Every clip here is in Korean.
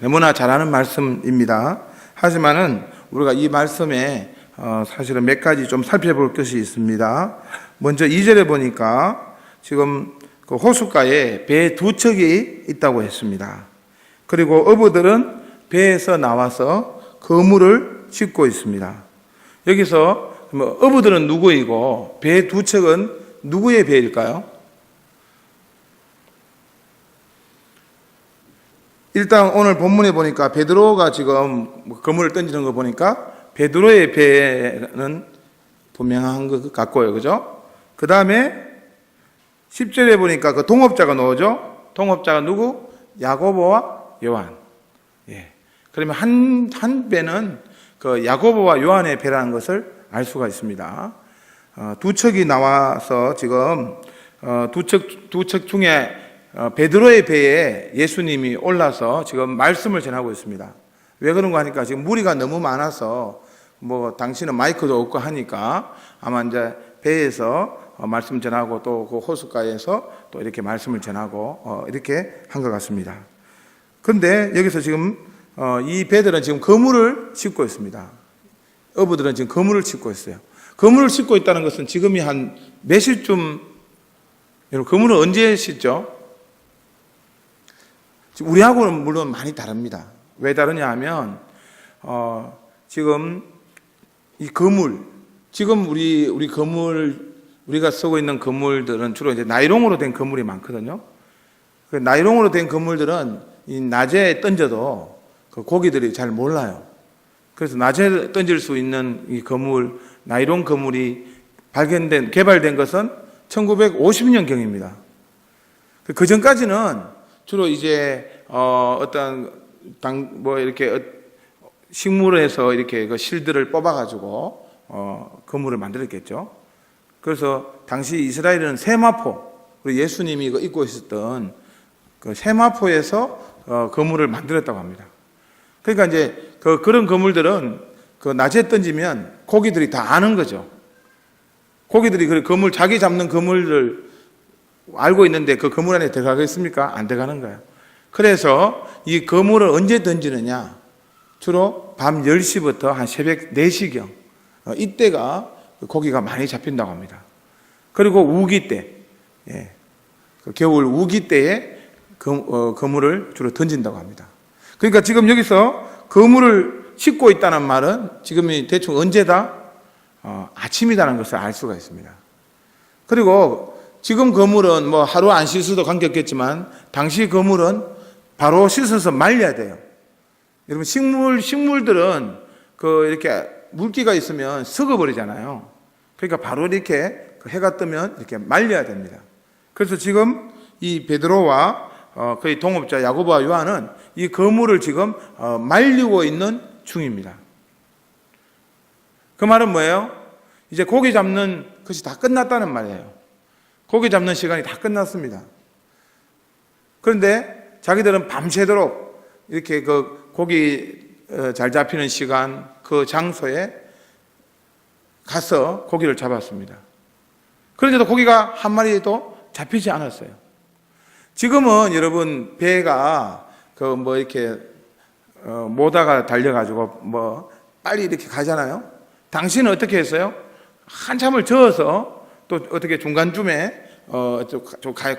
너무나 잘 아는 말씀입니다. 하지만은 우리가 이 말씀에 사실은 몇 가지 좀 살펴볼 것이 있습니다. 먼저 2절에 보니까 지금 그 호숫가에 배 두 척이 있다고 했습니다. 그리고 어부들은 배에서 나와서 그물을 짚고 있습니다. 여기서 어부들은 누구이고 배 두 척은 누구의 배일까요? 일단 오늘 본문에 보니까 베드로가 지금 그물을 던지는 거 보니까 베드로의 배는 분명한 것 같고요. 그죠? 그 다음에 10절에 보니까 그 동업자가 나오죠? 동업자가 누구? 야고보와 요한. 그러면 한 배는 그 야고보와 요한의 배라는 것을 알 수가 있습니다. 두 척이 나와서 지금 두 척 중에 베드로의 배에 예수님이 올라서 지금 말씀을 전하고 있습니다. 왜 그런가 하니까 지금 무리가 너무 많아서 당신은 마이크도 없고 하니까 아마 이제 배에서 말씀 전하고 또 그 호숫가에서 또 이렇게 말씀을 전하고 이렇게 한 것 같습니다. 그런데 여기서 지금 이 배들은 지금 그물을 짚고 있습니다. 어부들은 지금 그물을 짚고 있어요. 그물을 짚고 있다는 것은 지금이 한 몇 시쯤, 여러분 그물은 언제 씻죠? 우리하고는 물론 많이 다릅니다. 왜 다르냐 하면 지금 이 그물, 지금 우리 그물, 우리가 쓰고 있는 그물들은 주로 이제 나이롱으로 된 그물이 많거든요. 그 나이롱으로 된 그물들은 이 낮에 던져도 그 고기들이 잘 몰라요. 그래서 낮에 던질 수 있는 이 그물, 나이롱 그물이 개발된 것은 1950년 경입니다. 그 전까지는 주로 이제 이렇게 식물에서 이렇게 그 실들을 뽑아가지고 그물을 만들었겠죠. 그래서 당시 이스라엘은 세마포, 우리 예수님이 입고 있었던 그 세마포에서 그물을 만들었다고 합니다. 그러니까 이제 그런 그물들은 그 낮에 던지면 고기들이 다 아는 거죠. 고기들이 그 그물, 자기 잡는 그물을 알고 있는데 그 그물 안에 들어가겠습니까? 안 들어가는 거예요. 그래서 이 그물을 언제 던지느냐? 주로 밤 10시부터 한 새벽 4시경. 이때가 고기가 많이 잡힌다고 합니다. 그리고 우기 때, 겨울 우기 때에 그물을 주로 던진다고 합니다. 그러니까 지금 여기서 그물을 싣고 있다는 말은 지금이 대충 언제다? 아침이라는 것을 알 수가 있습니다. 그리고 지금 그물은 하루 안 씻어도 관계없겠지만 당시 그물은 바로 씻어서 말려야 돼요. 여러분 식물들은 이렇게 물기가 있으면 썩어버리잖아요. 그러니까 바로 이렇게 해가 뜨면 이렇게 말려야 됩니다. 그래서 지금 이 베드로와 그의 동업자 야고보와 요한은 이 그물을 지금 말리고 있는 중입니다. 그 말은 뭐예요? 이제 고기 잡는 것이 다 끝났다는 말이에요. 고기 잡는 시간이 다 끝났습니다. 그런데 자기들은 밤새도록 이렇게 그 고기 잘 잡히는 시간, 그 장소에 가서 고기를 잡았습니다. 그런데도 고기가 한 마리도 잡히지 않았어요. 지금은 여러분 배가 이렇게 모다가 달려가지고 빨리 이렇게 가잖아요. 당신은 어떻게 했어요? 한참을 저어서 또 어떻게 중간쯤에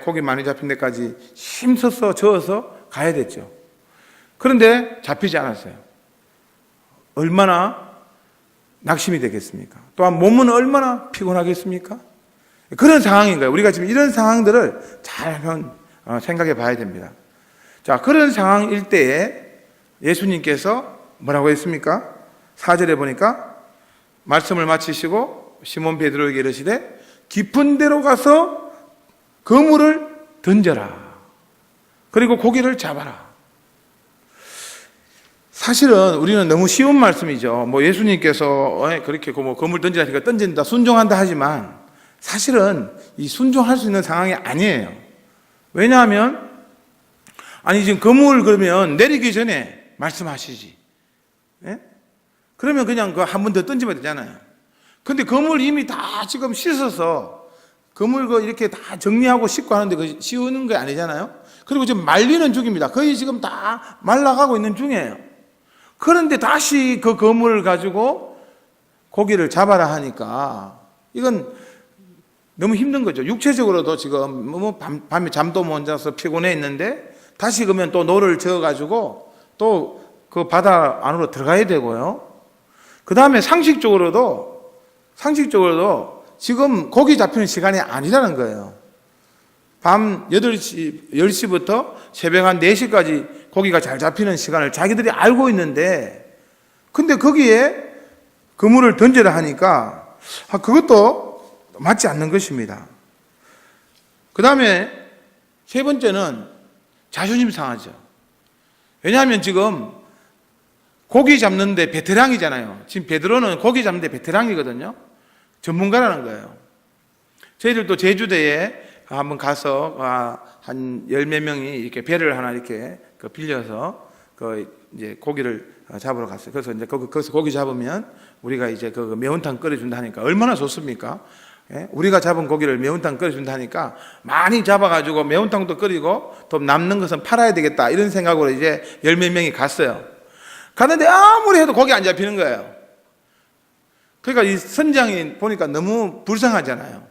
고기 많이 잡힌 데까지 힘써서 저어서 가야 됐죠. 그런데 잡히지 않았어요. 얼마나 낙심이 되겠습니까? 또한 몸은 얼마나 피곤하겠습니까? 그런 상황인 거예요. 우리가 지금 이런 상황들을 잘 한번 생각해 봐야 됩니다. 자, 그런 상황일 때에 예수님께서 뭐라고 했습니까? 4절에 보니까 말씀을 마치시고 시몬 베드로에게 이르시되 깊은 데로 가서 그물을 던져라. 그리고 고기를 잡아라. 사실은 우리는 너무 쉬운 말씀이죠. 예수님께서 그렇게 그물 던지라니까 던진다, 순종한다 하지만 사실은 이 순종할 수 있는 상황이 아니에요. 왜냐하면 지금 그물 그러면 내리기 전에 말씀하시지. 그러면 그냥 한 번 더 던지면 되잖아요. 근데 그물 이미 다 지금 씻어서 그물 이렇게 다 정리하고 씻고 하는데 쉬우는 게 아니잖아요. 그리고 지금 말리는 중입니다. 거의 지금 다 말라가고 있는 중이에요. 그런데 다시 그 그물을 가지고 고기를 잡아라 하니까 이건 너무 힘든 거죠. 육체적으로도 지금 너무 밤에 잠도 못 자서 피곤해 있는데 다시 그러면 또 노를 저어가지고 또 그 바다 안으로 들어가야 되고요. 그 다음에 상식적으로도 지금 고기 잡히는 시간이 아니라는 거예요. 밤 8시, 10시부터 새벽 한 4시까지 고기가 잘 잡히는 시간을 자기들이 알고 있는데, 근데 거기에 그물을 던지라 하니까 그것도 맞지 않는 것입니다. 그 다음에 세 번째는 자존심 상하죠. 왜냐하면 지금 고기 잡는데 베테랑이잖아요. 지금 베드로는 고기 잡는데 베테랑이거든요. 전문가라는 거예요. 저희들도 제주도에 한번 가서 한 10몇 명이 이렇게 배를 하나 이렇게 빌려서 이제 고기를 잡으러 갔어요. 그래서 이제 거기서 고기 잡으면 우리가 이제 그 매운탕 끓여준다 하니까 얼마나 좋습니까? 예? 우리가 잡은 고기를 매운탕 끓여준다 하니까 많이 잡아가지고 매운탕도 끓이고 또 남는 것은 팔아야 되겠다 이런 생각으로 이제 10몇 명이 갔어요. 갔는데 아무리 해도 고기 안 잡히는 거예요. 그러니까 이 선장이 보니까 너무 불쌍하잖아요.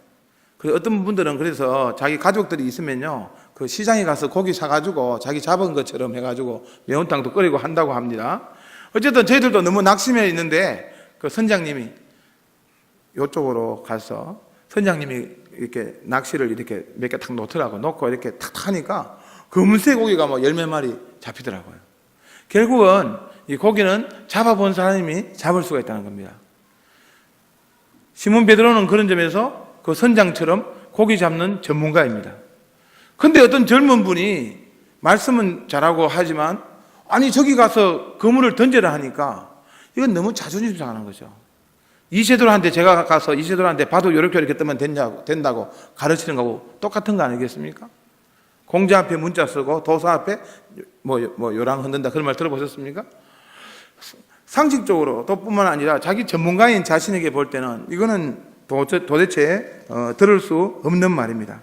그래서 어떤 분들은 그래서 자기 가족들이 있으면요, 그 시장에 가서 고기 사가지고 자기 잡은 것처럼 해가지고 매운탕도 끓이고 한다고 합니다. 어쨌든 저희들도 너무 낙심해 있는데 그 선장님이 이쪽으로 가서 선장님이 이렇게 낚시를 이렇게 몇 개 탁 놓더라고. 놓고 이렇게 탁 하니까 금세 고기가 뭐 10몇 마리 잡히더라고요. 결국은 이 고기는 잡아본 사람이 잡을 수가 있다는 겁니다. 시몬 베드로는 그런 점에서 그 선장처럼 고기 잡는 전문가입니다. 근데 어떤 젊은 분이 말씀은 잘하고 하지만 아니 저기 가서 그물을 던져라 하니까 이건 너무 자존심 상하는 거죠. 이세돌한테 제가 가서 이세돌한테 봐도 이렇게 뜨면 된다고 가르치는 거하고 똑같은 거 아니겠습니까? 공자 앞에 문자 쓰고 도사 앞에 뭐 요랑 흔든다 그런 말 들어보셨습니까? 상식적으로 또 뿐만 아니라 자기 전문가인 자신에게 볼 때는 이거는 도대체 들을 수 없는 말입니다.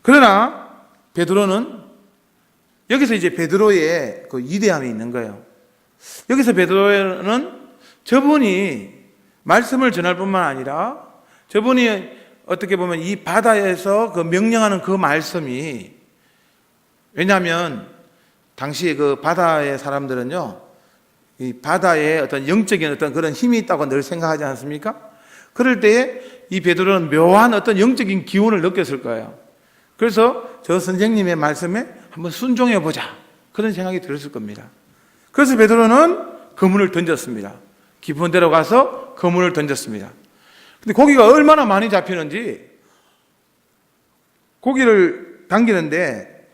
그러나 베드로는 여기서 이제 베드로의 그 위대함이 있는 거예요. 여기서 베드로는 저분이 말씀을 전할 뿐만 아니라 저분이 어떻게 보면 이 바다에서 그 명령하는 그 말씀이, 왜냐하면 당시 그 바다의 사람들은요, 이 바다에 어떤 영적인 어떤 그런 힘이 있다고 늘 생각하지 않습니까? 그럴 때에 이 베드로는 묘한 어떤 영적인 기운을 느꼈을 거예요. 그래서 저 선생님의 말씀에 한번 순종해 보자 그런 생각이 들었을 겁니다. 그래서 베드로는 그물을 던졌습니다. 깊은 데로 가서 그물을 던졌습니다. 근데 고기가 얼마나 많이 잡히는지 고기를 당기는데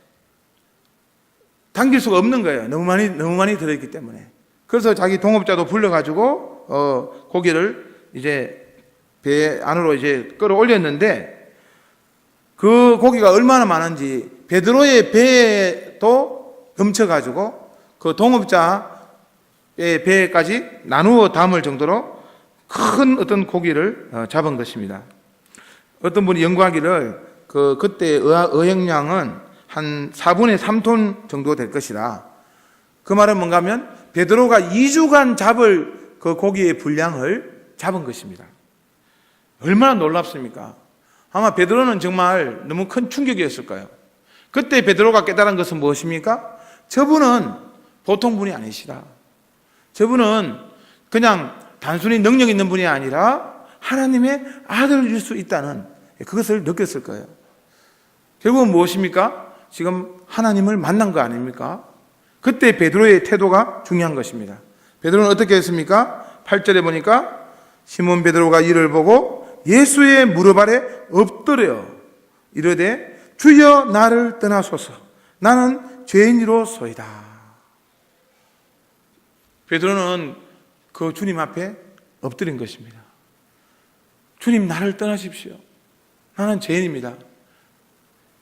당길 수가 없는 거예요. 너무 많이 들어있기 때문에. 그래서 자기 동업자도 불러가지고 고기를 이제 배 안으로 이제 끌어올렸는데 그 고기가 얼마나 많은지 베드로의 배도 넘쳐가지고 그 동업자의 배까지 나누어 담을 정도로 큰 어떤 고기를 잡은 것입니다. 어떤 분이 연구하기를 그때 어획량은 한 4분의 3톤 정도 될 것이다. 그 말은 뭔가 하면 베드로가 2주간 잡을 그 고기의 분량을 잡은 것입니다. 얼마나 놀랍습니까? 아마 베드로는 정말 너무 큰 충격이었을 거예요. 그때 베드로가 깨달은 것은 무엇입니까? 저분은 보통 분이 아니시다. 저분은 그냥 단순히 능력 있는 분이 아니라 하나님의 아들일 수 있다는 그것을 느꼈을 거예요. 결국은 무엇입니까? 지금 하나님을 만난 거 아닙니까? 그때 베드로의 태도가 중요한 것입니다. 베드로는 어떻게 했습니까? 8절에 보니까 시몬 베드로가 이를 보고 예수의 무릎 아래 엎드려 이르되 주여 나를 떠나소서 나는 죄인이로소이다. 베드로는 그 주님 앞에 엎드린 것입니다. 주님 나를 떠나십시오. 나는 죄인입니다.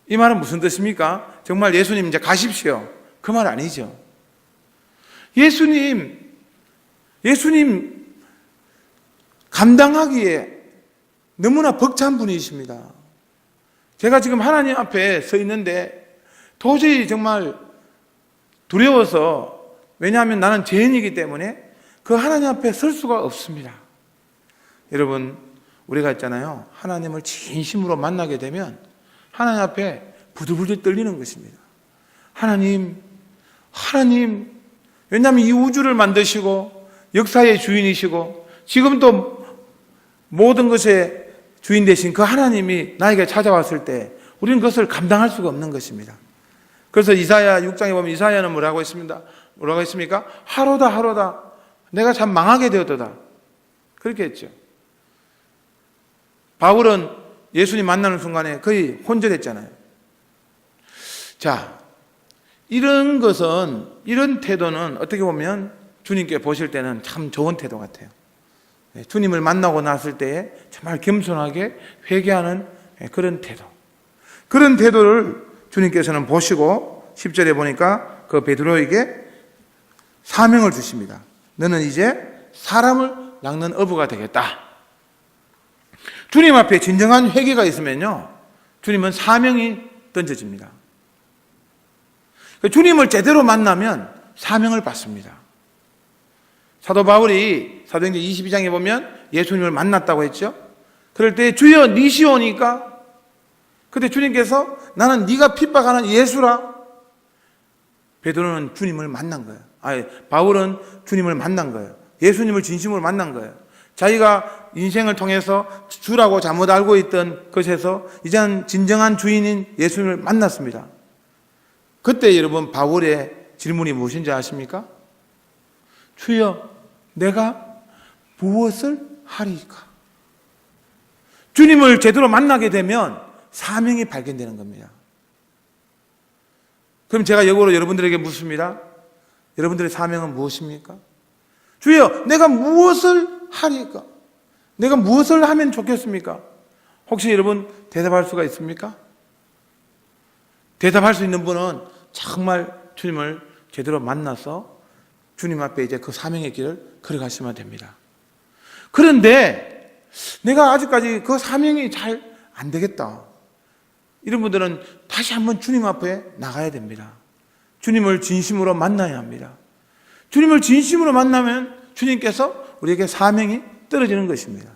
이 말은 무슨 뜻입니까? 정말 예수님 이제 가십시오. 그 말 아니죠. 예수님 감당하기에 너무나 벅찬 분이십니다. 제가 지금 하나님 앞에 서 있는데 도저히 정말 두려워서, 왜냐하면 나는 죄인이기 때문에 그 하나님 앞에 설 수가 없습니다. 여러분, 우리가 있잖아요. 하나님을 진심으로 만나게 되면 하나님 앞에 부들부들 떨리는 것입니다. 하나님, 왜냐하면 이 우주를 만드시고 역사의 주인이시고 지금도 모든 것의 주인 되신 그 하나님이 나에게 찾아왔을 때 우리는 그것을 감당할 수가 없는 것입니다. 그래서 이사야 6장에 보면 이사야는 뭐라고 했습니다? 뭐라고 했습니까? 하루다 내가 참 망하게 되었도다. 그렇게 했죠. 바울은 예수님 만나는 순간에 거의 혼절했잖아요. 자, 이런 것은, 이런 태도는 어떻게 보면 주님께 보실 때는 참 좋은 태도 같아요. 주님을 만나고 났을 때에 정말 겸손하게 회개하는 그런 태도. 그런 태도를 주님께서는 보시고 10절에 보니까 그 베드로에게 사명을 주십니다. 너는 이제 사람을 낚는 어부가 되겠다. 주님 앞에 진정한 회개가 있으면요, 주님은 사명이 던져집니다. 주님을 제대로 만나면 사명을 받습니다. 사도 바울이 사도행전 22장에 보면 예수님을 만났다고 했죠. 그럴 때 주여 니시오니까 그때 주님께서 나는 네가 핍박하는 예수라. 베드로는 주님을 만난 거예요. 바울은 주님을 만난 거예요. 예수님을 진심으로 만난 거예요. 자기가 인생을 통해서 주라고 잘못 알고 있던 것에서 이제는 진정한 주인인 예수님을 만났습니다. 그때 여러분 바울의 질문이 무엇인지 아십니까? 주여, 내가 무엇을 하리까? 주님을 제대로 만나게 되면 사명이 발견되는 겁니다. 그럼 제가 역으로 여러분들에게 묻습니다. 여러분들의 사명은 무엇입니까? 주여, 내가 무엇을 하리까? 내가 무엇을 하면 좋겠습니까? 혹시 여러분 대답할 수가 있습니까? 대답할 수 있는 분은 정말 주님을 제대로 만나서 주님 앞에 이제 그 사명의 길을 걸어가시면 됩니다. 그런데 내가 아직까지 그 사명이 잘 안 되겠다. 이런 분들은 다시 한번 주님 앞에 나가야 됩니다. 주님을 진심으로 만나야 합니다. 주님을 진심으로 만나면 주님께서 우리에게 사명이 떨어지는 것입니다.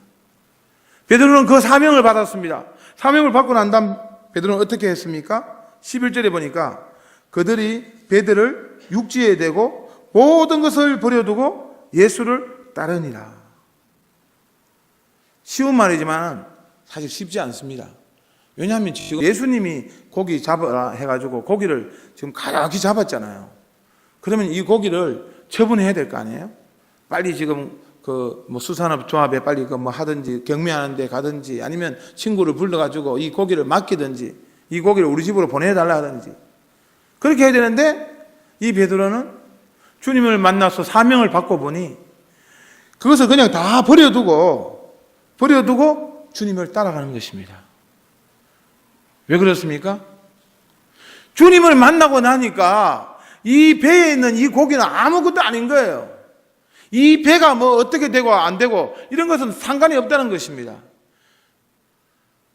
베드로는 그 사명을 받았습니다. 사명을 받고 난 다음 베드로는 어떻게 했습니까? 11절에 보니까 그들이 베드를 육지에 대고 모든 것을 버려두고 예수를 따르니라. 쉬운 말이지만 사실 쉽지 않습니다. 왜냐하면 지금 예수님이 고기 잡아라 해가지고 고기를 지금 가득히 잡았잖아요. 그러면 이 고기를 처분해야 될 거 아니에요? 빨리 지금 그 뭐 수산업조합에 빨리 그 뭐 하든지 경매하는 데 가든지 아니면 친구를 불러가지고 이 고기를 맡기든지 이 고기를 우리 집으로 보내달라 하든지 그렇게 해야 되는데 이 베드로는 주님을 만나서 사명을 받고 보니 그것을 그냥 다 버려두고 주님을 따라가는 것입니다. 왜 그렇습니까? 주님을 만나고 나니까 이 배에 있는 이 고기는 아무것도 아닌 거예요. 이 배가 뭐 어떻게 되고 안 되고 이런 것은 상관이 없다는 것입니다.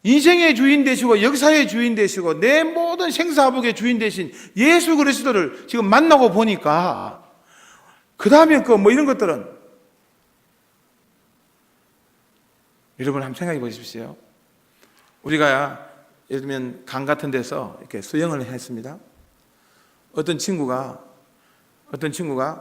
인생의 주인 되시고 역사의 주인 되시고 내 모든 생사화복의 주인 되신 예수 그리스도를 지금 만나고 보니까 그 다음에 그 뭐 이런 것들은 여러분 한번 생각해 보십시오. 우리가 예를 들면 강 같은 데서 이렇게 수영을 했습니다. 어떤 친구가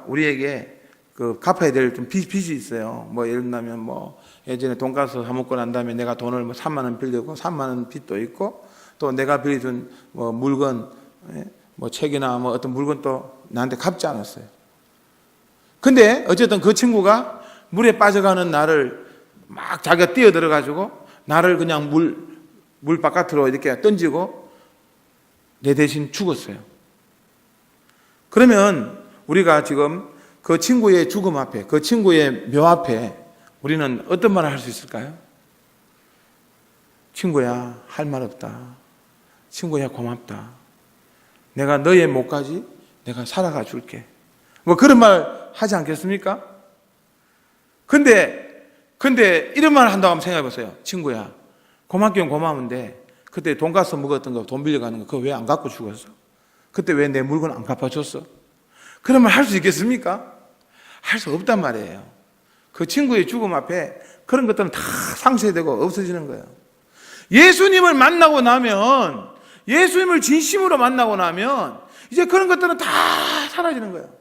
우리에게 그 갚아야 될 좀 빚이 있어요. 뭐 예를 들면 뭐 예전에 돈가스 사 먹고 난 다음에 내가 돈을 뭐 3만 원 빌리고 3만 원 빚도 있고 또 내가 빌려준 뭐 물건, 뭐 책이나 뭐 어떤 물건도 나한테 갚지 않았어요. 근데 어쨌든 그 친구가 물에 빠져가는 나를 막 자기가 뛰어들어가지고 나를 그냥 물 바깥으로 이렇게 던지고 내 대신 죽었어요. 그러면 우리가 지금 그 친구의 죽음 앞에, 그 친구의 묘 앞에 우리는 어떤 말을 할 수 있을까요? 친구야, 할 말 없다. 친구야, 고맙다. 내가 너의 목까지 내가 살아가 줄게. 뭐 그런 말 하지 않겠습니까? 근데 이런 말 한다고 한번 생각해 보세요. 친구야, 고맙긴 고마운데 그때 돈가스 먹었던 거 돈 빌려가는 거 그거 왜 안 갖고 죽었어? 그때 왜 내 물건 안 갚아줬어? 그러면 할 수 있겠습니까? 할 수 없단 말이에요. 그 친구의 죽음 앞에 그런 것들은 다 상쇄되고 없어지는 거예요. 예수님을 만나고 나면, 예수님을 진심으로 만나고 나면 이제 그런 것들은 다 사라지는 거예요.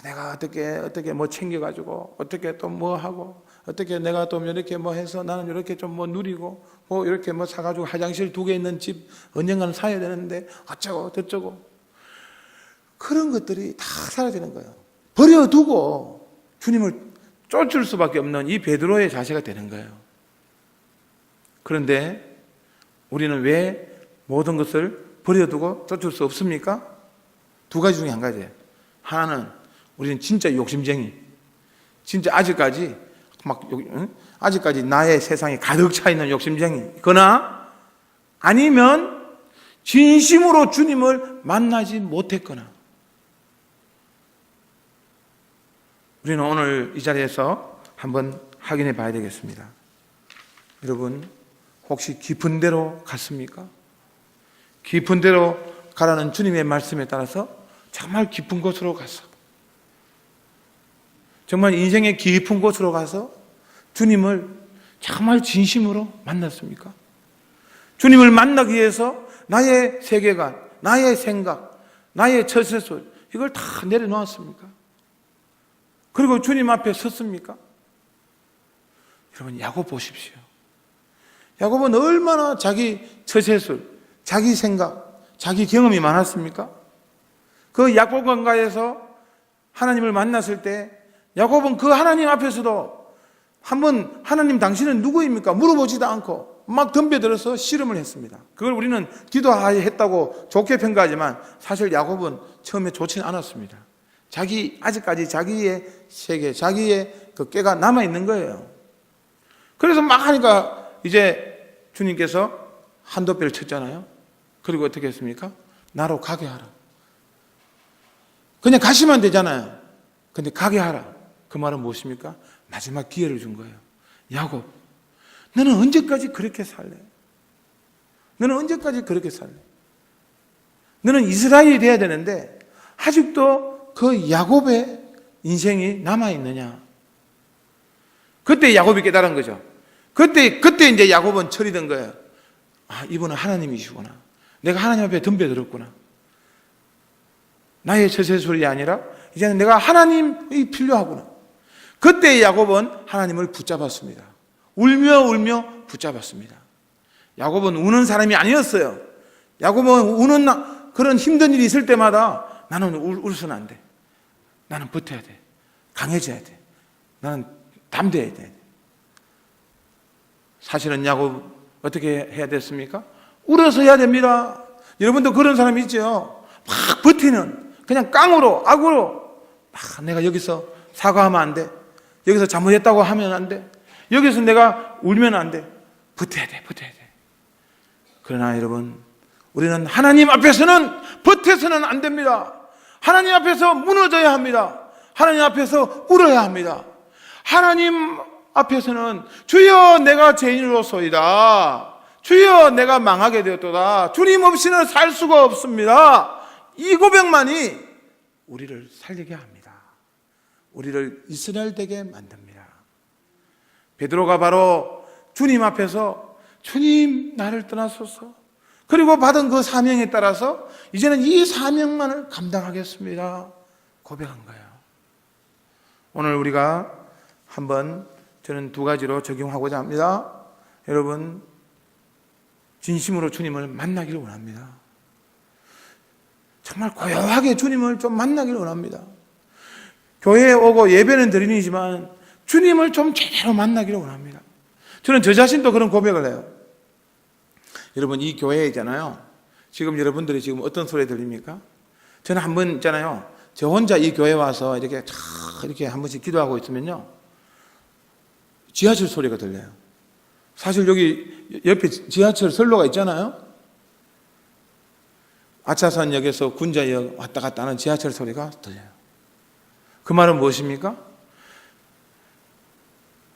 내가 어떻게 뭐 챙겨가지고, 어떻게 또 뭐 하고, 어떻게 내가 또 이렇게 뭐 해서 나는 이렇게 좀 뭐 누리고, 뭐 이렇게 뭐 사가지고 화장실 2개 있는 집 언젠가는 사야 되는데, 어쩌고 저쩌고. 그런 것들이 다 사라지는 거예요. 버려두고 주님을 쫓을 수밖에 없는 이 베드로의 자세가 되는 거예요. 그런데 우리는 왜 모든 것을 버려두고 쫓을 수 없습니까? 2가지 중에 한 가지예요. 하나는 우리는 진짜 욕심쟁이, 진짜 아직까지 아직까지 나의 세상에 가득 차 있는 욕심쟁이거나, 아니면 진심으로 주님을 만나지 못했거나. 우리는 오늘 이 자리에서 한번 확인해 봐야 되겠습니다. 여러분, 혹시 깊은 데로 갔습니까? 깊은 데로 가라는 주님의 말씀에 따라서 정말 깊은 곳으로 갔어. 정말 인생의 깊은 곳으로 가서 주님을 정말 진심으로 만났습니까? 주님을 만나기 위해서 나의 세계관, 나의 생각, 나의 처세술, 이걸 다 내려놓았습니까? 그리고 주님 앞에 섰습니까? 여러분, 야곱 보십시오. 야곱은 얼마나 자기 처세술, 자기 생각, 자기 경험이 많았습니까? 그 야곱강가에서 하나님을 만났을 때 야곱은 그 하나님 앞에서도 한번 하나님 당신은 누구입니까? 물어보지도 않고 막 덤벼들어서 씨름을 했습니다. 그걸 우리는 기도했다고 좋게 평가하지만 사실 야곱은 처음에 좋지는 않았습니다. 아직까지 자기의 세계, 자기의 그 꾀가 남아있는 거예요. 그래서 막 하니까 이제 주님께서 한도뼈를 쳤잖아요. 그리고 어떻게 했습니까? 나로 가게 하라. 그냥 가시면 되잖아요. 근데 가게 하라. 그 말은 무엇입니까? 마지막 기회를 준 거예요. 야곱, 너는 언제까지 그렇게 살래? 너는 언제까지 그렇게 살래? 너는 이스라엘이 돼야 되는데 아직도 그 야곱의 인생이 남아있느냐? 그때 야곱이 깨달은 거죠. 그때 이제 야곱은 철이 든 거예요. 아, 이분은 하나님이시구나. 내가 하나님 앞에 덤벼들었구나. 나의 처세술이 아니라 이제는 내가 하나님이 필요하구나. 그때 야곱은 하나님을 붙잡았습니다. 울며 붙잡았습니다. 야곱은 우는 사람이 아니었어요. 야곱은 우는 그런 힘든 일이 있을 때마다 나는 울어서는 안 돼. 나는 버텨야 돼. 강해져야 돼. 나는 담대해야 돼. 사실은 야곱 어떻게 해야 됐습니까? 울어서 해야 됩니다. 여러분도 그런 사람 있죠? 막 버티는, 그냥 깡으로, 악으로, 내가 여기서 사과하면 안 돼. 여기서 잘못했다고 하면 안 돼. 여기서 내가 울면 안 돼. 버텨야 돼. 그러나 여러분, 우리는 하나님 앞에서는 버텨서는 안 됩니다. 하나님 앞에서 무너져야 합니다. 하나님 앞에서 울어야 합니다. 하나님 앞에서는 주여 내가 죄인으로소이다. 주여 내가 망하게 되었도다. 주님 없이는 살 수가 없습니다. 이 고백만이 우리를 살리게 합니다. 우리를 이스라엘 되게 만듭니다. 베드로가 바로 주님 앞에서 주님 나를 떠나소서, 그리고 받은 그 사명에 따라서 이제는 이 사명만을 감당하겠습니다 고백한 거예요. 오늘 우리가 한번 저는 2가지로 적용하고자 합니다. 여러분, 진심으로 주님을 만나기를 원합니다. 정말 고요하게 주님을 좀 만나기를 원합니다. 교회에 오고 예배는 드리지만 주님을 좀 제대로 만나기를 원합니다. 저는 저 자신도 그런 고백을 해요. 여러분, 이 교회에 있잖아요. 지금 여러분들이 지금 어떤 소리 들립니까? 저는 한 번 있잖아요. 저 혼자 이 교회 와서 이렇게 한 번씩 기도하고 있으면요, 지하철 소리가 들려요. 사실 여기 옆에 지하철 선로가 있잖아요. 아차산역에서 군자역 왔다 갔다 하는 지하철 소리가 들려요. 그 말은 무엇입니까?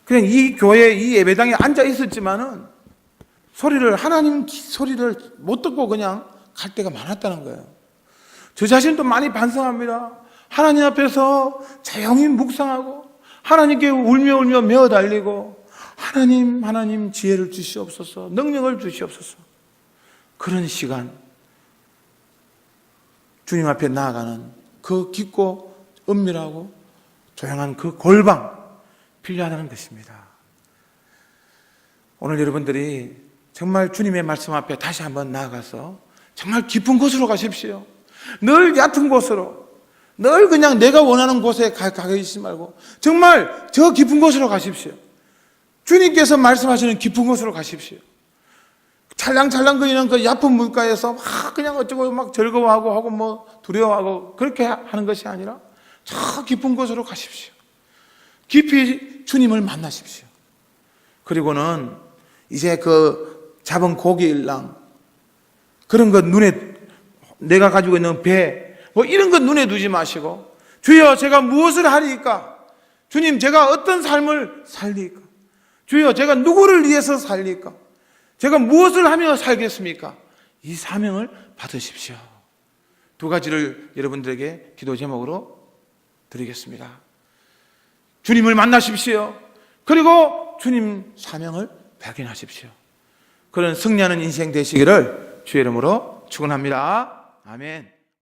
그냥 이 교회, 이 예배당에 앉아 있었지만은 하나님 소리를 못 듣고 그냥 갈 때가 많았다는 거예요. 저 자신도 많이 반성합니다. 하나님 앞에서 조용히 묵상하고 하나님께 울며 메어 달리고 하나님 지혜를 주시옵소서, 능력을 주시옵소서. 그런 시간, 주님 앞에 나아가는 그 깊고 은밀하고 조용한 그 골방 필요하다는 것입니다. 오늘 여러분들이 정말 주님의 말씀 앞에 다시 한번 나아가서 정말 깊은 곳으로 가십시오. 늘 얕은 곳으로, 늘 그냥 내가 원하는 곳에 가 계시지 말고 정말 저 깊은 곳으로 가십시오. 주님께서 말씀하시는 깊은 곳으로 가십시오. 찰랑찰랑거리는 그 얕은 물가에서 막 그냥 어쩌고 막 즐거워하고 하고 뭐 두려워하고 그렇게 하는 것이 아니라 저 깊은 곳으로 가십시오. 깊이 주님을 만나십시오. 그리고는 이제 그 잡은 고기 일랑 그런 것 눈에, 내가 가지고 있는 배 뭐 이런 것 눈에 두지 마시고, 주여 제가 무엇을 하리까? 주님 제가 어떤 삶을 살리까? 주여 제가 누구를 위해서 살리까? 제가 무엇을 하며 살겠습니까? 이 사명을 받으십시오. 두 가지를 여러분들에게 기도 제목으로 드리겠습니다. 주님을 만나십시오. 그리고 주님 사명을 발견하십시오. 그런 승리하는 인생 되시기를 주의 이름으로 축원합니다. 아멘.